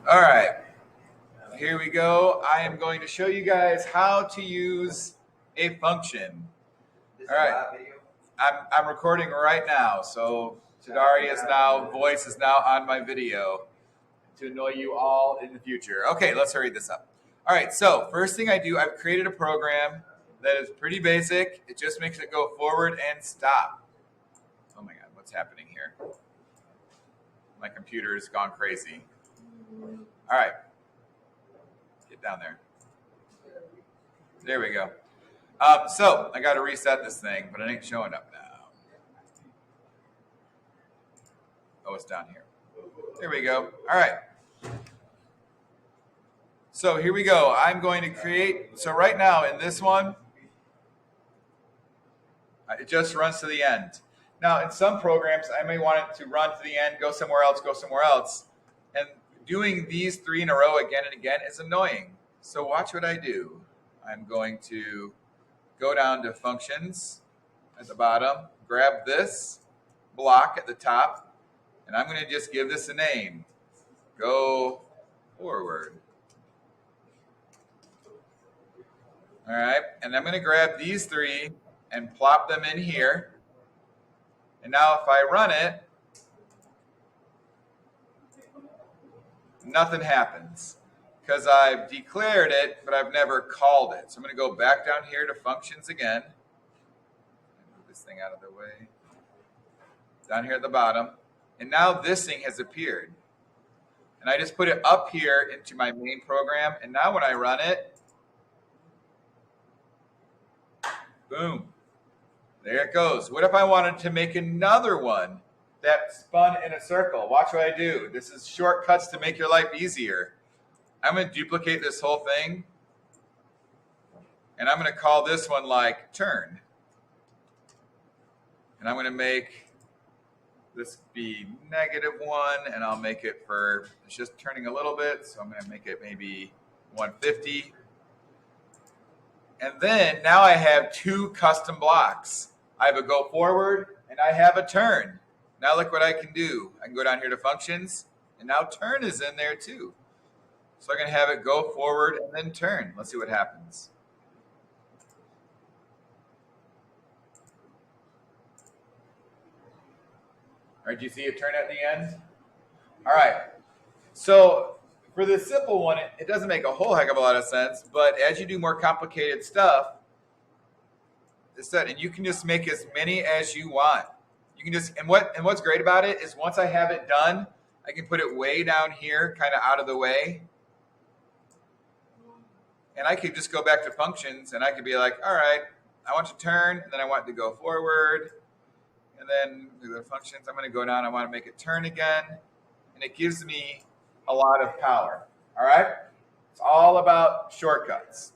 All right, here we go. I am going to show you guys how to use a function. All right, I'm recording right now, so voice is now on my video to annoy you all in the future. Okay, let's hurry this up. All right, so first thing I do, I've created a program that is pretty basic. It just makes it go forward and stop. Oh my God, what's happening here? My computer has gone crazy. All right, get down there. There we go. So I got to reset this thing, but it ain't showing up now. Oh, it's down here. There we go. All right. So here we go. I'm going to create. So right now in this one, it just runs to the end. Now in some programs, I may want it to run to the end, go somewhere else. And doing these three in a row again and again is annoying. So watch what I do. I'm going to go down to functions at the bottom, grab this block at the top, and I'm going to just give this a name. Go forward. All right, and I'm going to grab these three and plop them in here. And now if I run it, nothing happens because I've declared it, but I've never called it. So I'm going to go back down here to functions again. Move this thing out of the way. Down here at the bottom. And now this thing has appeared. And I just put it up here into my main program. And now when I run it, boom, there it goes. What if I wanted to make another one that spun in a circle? Watch what I do. This is shortcuts to make your life easier. I'm going to duplicate this whole thing. And I'm going to call this one like turn. And I'm going to make this be -1. And I'll make it for, it's just turning a little bit. So I'm going to make it maybe 150. And then now I have two custom blocks. I have a go forward and I have a turn. Now look what I can do. I can go down here to functions and now turn is in there too. So I'm going to have it go forward and then turn. Let's see what happens. All right, do you see it turn at the end? All right. So for the simple one, it doesn't make a whole heck of a lot of sense, but as you do more complicated stuff, and you can just make as many as you want. You can just, and what's great about it is once I have it done, I can put it way down here, kind of out of the way. And I could just go back to functions and I could be like, all right, I want to turn, and then I want it to go forward. And then the functions, I'm going to go down, I want to make it turn again. And it gives me a lot of power. All right? It's all about shortcuts.